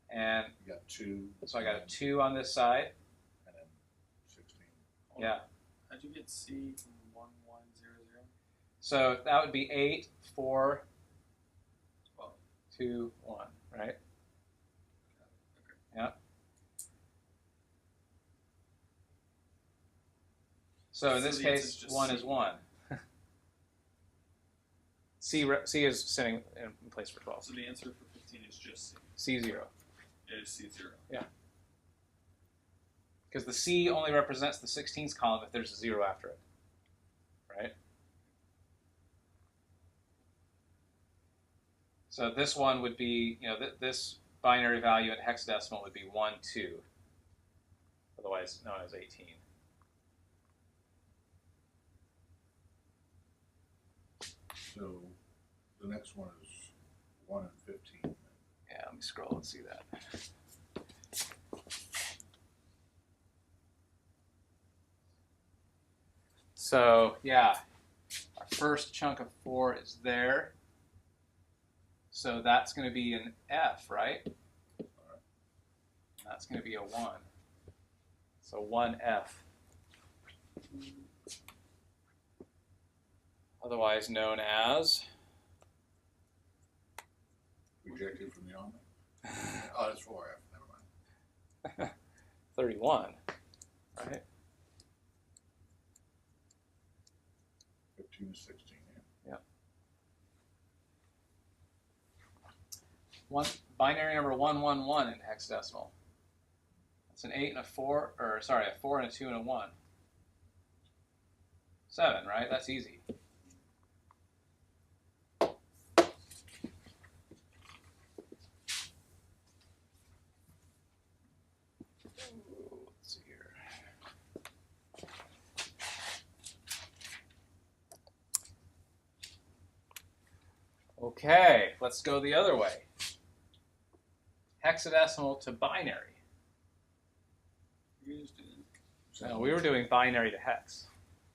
and You got 2. so I got a 2 on this side. And then 16. Yeah. How'd you get C from 1, 1, 0, 0? So that would be 8, 4, 12. 2, 1, right? Okay. Yeah. So in So this the answer is case, just 1 C. is 1. C is sitting in place for 12. So the answer for 15 is just C. C0. It is C0. Because the C only represents the 16th column if there's a 0 after it. Right? So this one would be, this binary value in hexadecimal would be 1, 2. Otherwise known as 18. So the next one is 1 and 15. Yeah, let me scroll and see that. So, yeah, our first chunk of 4 is there. So that's going to be an F, right? That's going to be a 1. So 1F. Otherwise known as... Rejected from the army? Oh, that's 4F. Never mind. 31, right? 15 and 16, yeah. Binary number 111 in hexadecimal. That's an 8 and a 4, or sorry, a 4 and a 2 and a 1. 7, right? That's easy. Let's see here. Okay, let's go the other way. Hexadecimal to binary. You just did it. No, we were doing binary to hex.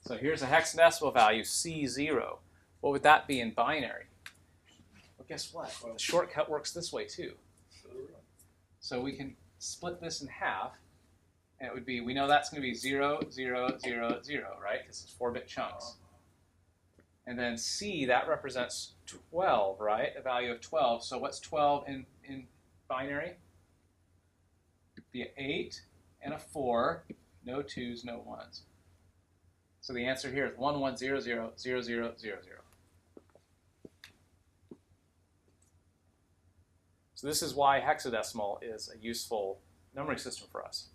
So here's a hexadecimal value, C0. What would that be in binary? Well, guess what? The shortcut works this way too. So we can split this in half, and it would be, we know that's going to be 0, 0, 0, 0, right? Because it's 4-bit chunks. And then C, that represents 12, right? A value of 12. So what's 12 in binary? It'd be an 8 and a 4, no 2s, no 1s. So the answer here is 1, 1, 0, 0, 0, 0, 0, 0. So this is why hexadecimal is a useful numbering system for us,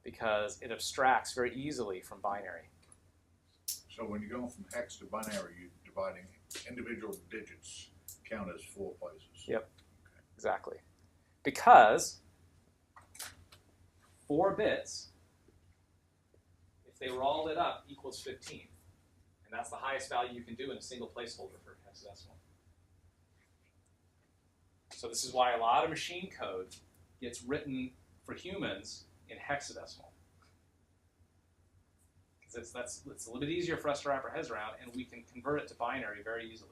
because it abstracts very easily from binary. So when you're going from hex to binary, you're dividing individual digits count as 4 places. Yep, okay. Exactly. Because 4 bits, if they were all lit up, equals 15. And that's the highest value you can do in a single placeholder for hexadecimal. So this is why a lot of machine code gets written for humans in hexadecimal. Because it's a little bit easier for us to wrap our heads around, and we can convert it to binary very easily.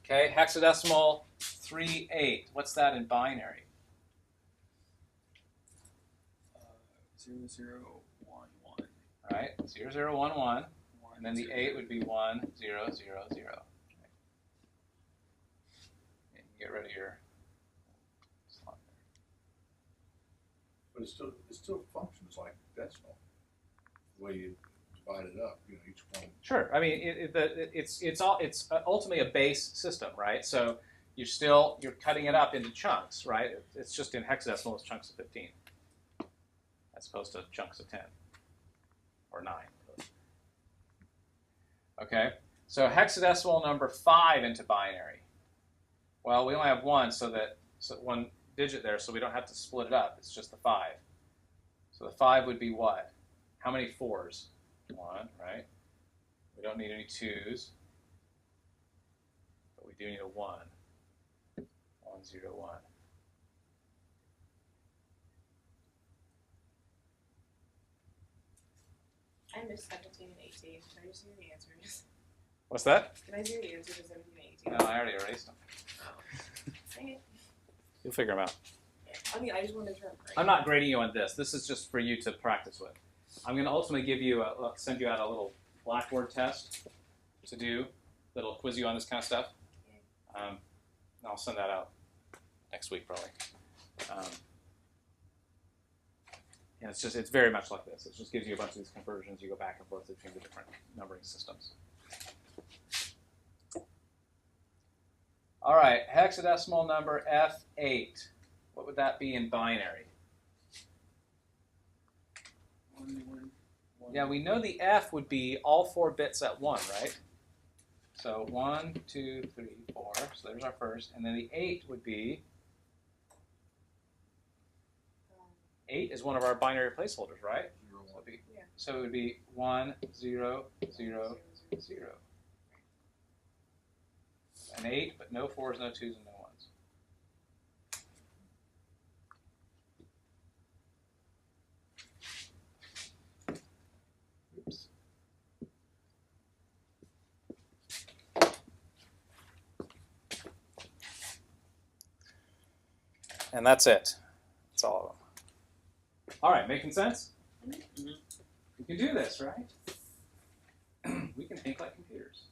Okay, hexadecimal 38. What's that in binary? 0, 0, 1, 1. All right, 0, 0, 1, 1. And then the 8 would be 1, 0, 0, 0. And get rid of your slot there. But it still functions like decimal. The way you divide it up, each one. Sure. I mean, it's ultimately a base system, right? So you're cutting it up into chunks, right? It's just in hexadecimal, it's chunks of 15, as opposed to chunks of 10 or 9. Okay. So hexadecimal number 5 into binary. Well, we only have one, so one digit there, so we don't have to split it up. It's just the 5. So the 5 would be what? How many 4s? 1, right? We don't need any 2s, but we do need a 1. 1, 0, 1. I missed 17 and 18. Can I just hear the answers? What's that? Can I hear the answer to 17 and 18? No, I already erased them. Oh. Dang it. You'll figure them out. Yeah. I mean, I just want to make sure I'm right. I'm not grading you on this. This is just for you to practice with. I'm going to ultimately send you out a little Blackboard test to do that'll quiz you on this kind of stuff. I'll send that out next week probably. And it's very much like this. It just gives you a bunch of these conversions. You go back and forth between the different numbering systems. All right, hexadecimal number F8. What would that be in binary? 1, 1, 1. Yeah, we know the F would be all 4 bits at 1, right? So 1, 2, 3, 4. So there's our first. And then the 8 would be... 8 is one of our binary placeholders, right? 0, 1. So it would be 1, 0, 0, 0. An 8, but no 4s, no 2s, and no 1s. Oops. And that's it. That's all of them. All right, making sense? Mm-hmm. We can do this, right? We can think like computers.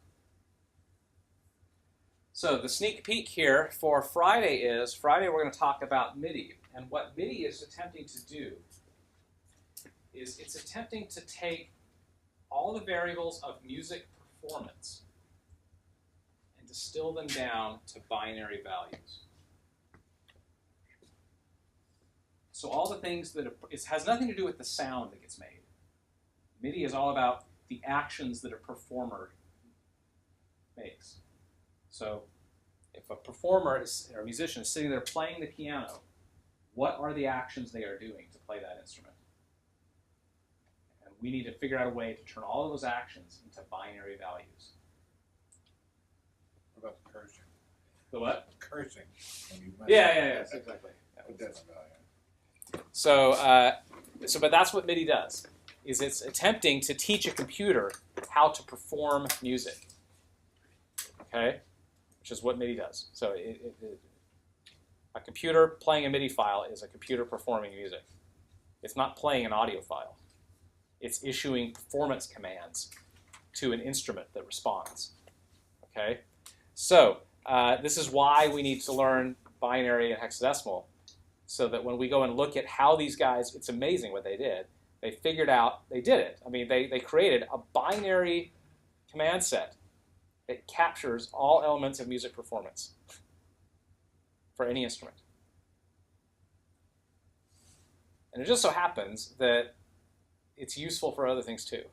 So the sneak peek here for Friday we're going to talk about MIDI. And what MIDI is attempting to do is it's attempting to take all the variables of music performance and distill them down to binary values. So all the things that it has nothing to do with the sound that gets made. MIDI is all about the actions that a performer makes. So if a performer or a musician is sitting there playing the piano, what are the actions they are doing to play that instrument? And we need to figure out a way to turn all of those actions into binary values. What about the cursing? The what? Cursing. When you Yeah, exactly. Put that in value. So, but that's what MIDI does. is it's attempting to teach a computer how to perform music. Okay, which is what MIDI does. So a computer playing a MIDI file is a computer performing music. It's not playing an audio file. It's issuing performance commands to an instrument that responds. Okay, so this is why we need to learn binary and hexadecimal, so that when we go and look at how these guys, it's amazing what they did. They figured out, they did it. I mean, they created a binary command set that captures all elements of music performance for any instrument. And it just so happens that it's useful for other things too,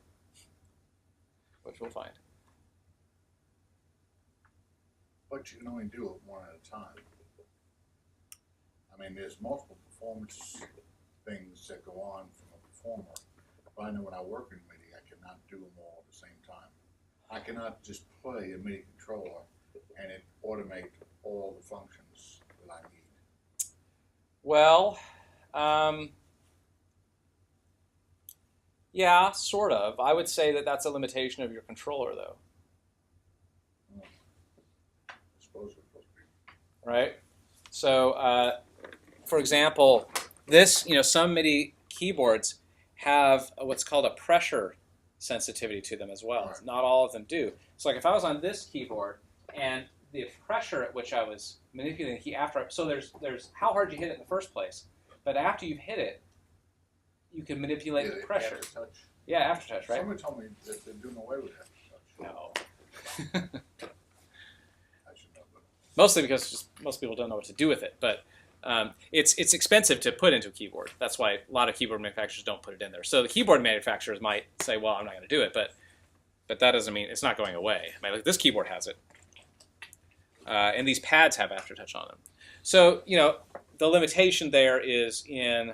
which we'll find. But you can only do it one at a time. I mean, there's multiple performance things that go on from a performer. But I know when I work in MIDI, I cannot do them all at the same time. I cannot just play a MIDI controller and it automate all the functions that I need. Well, yeah, sort of. I would say that that's a limitation of your controller, though. I suppose it's supposed to be. Right? So, for example, this, some MIDI keyboards have what's called a pressure sensitivity to them as well. Right. Not all of them do. So, like if I was on this keyboard and the pressure at which I was manipulating the key after, so there's how hard you hit it in the first place, but after you've hit it, you can manipulate the pressure. Aftertouch. Yeah, aftertouch, right? Somebody told me that they're doing away with aftertouch. No. I should know, but Mostly because just most people don't know what to do with it, but it's expensive to put into a keyboard. That's why a lot of keyboard manufacturers don't put it in there. So the keyboard manufacturers might say, well, I'm not going to do it, but that doesn't mean it's not going away. I mean, like this keyboard has it, and these pads have aftertouch on them. So the limitation there is in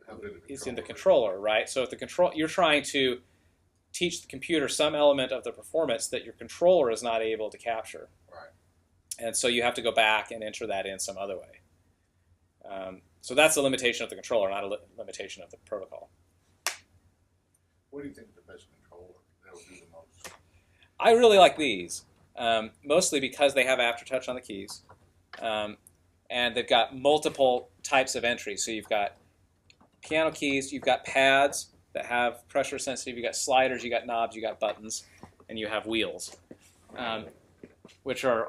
the controller, right? So if you're trying to teach the computer some element of the performance that your controller is not able to capture. right. And so you have to go back and enter that in some other way. So that's a limitation of the controller, not a limitation of the protocol. What do you think is the best controller that will do the most? I really like these, mostly because they have aftertouch on the keys, and they've got multiple types of entries. So you've got piano keys, you've got pads that have pressure sensitive, you've got sliders, you've got knobs, you've got buttons, and you have wheels, which are,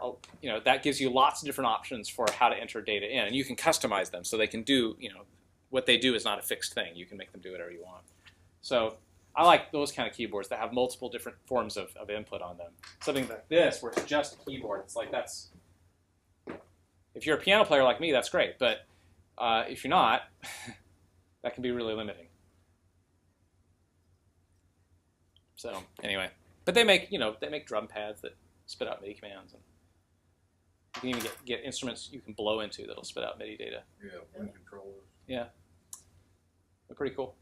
that gives you lots of different options for how to enter data in. And you can customize them so they can do, what they do is not a fixed thing. You can make them do whatever you want. So I like those kind of keyboards that have multiple different forms of input on them. Something like this, where it's just a keyboard, it's like that's, if you're a piano player like me, that's great. But if you're not, that can be really limiting. So anyway, but they make drum pads that spit out MIDI commands, and you can even get instruments you can blow into that'll spit out MIDI data. Yeah, wind controllers. Yeah, they're pretty cool.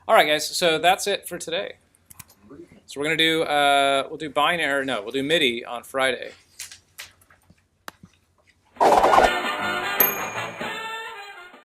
All right, guys. So that's it for today. So we're gonna do we'll do MIDI on Friday.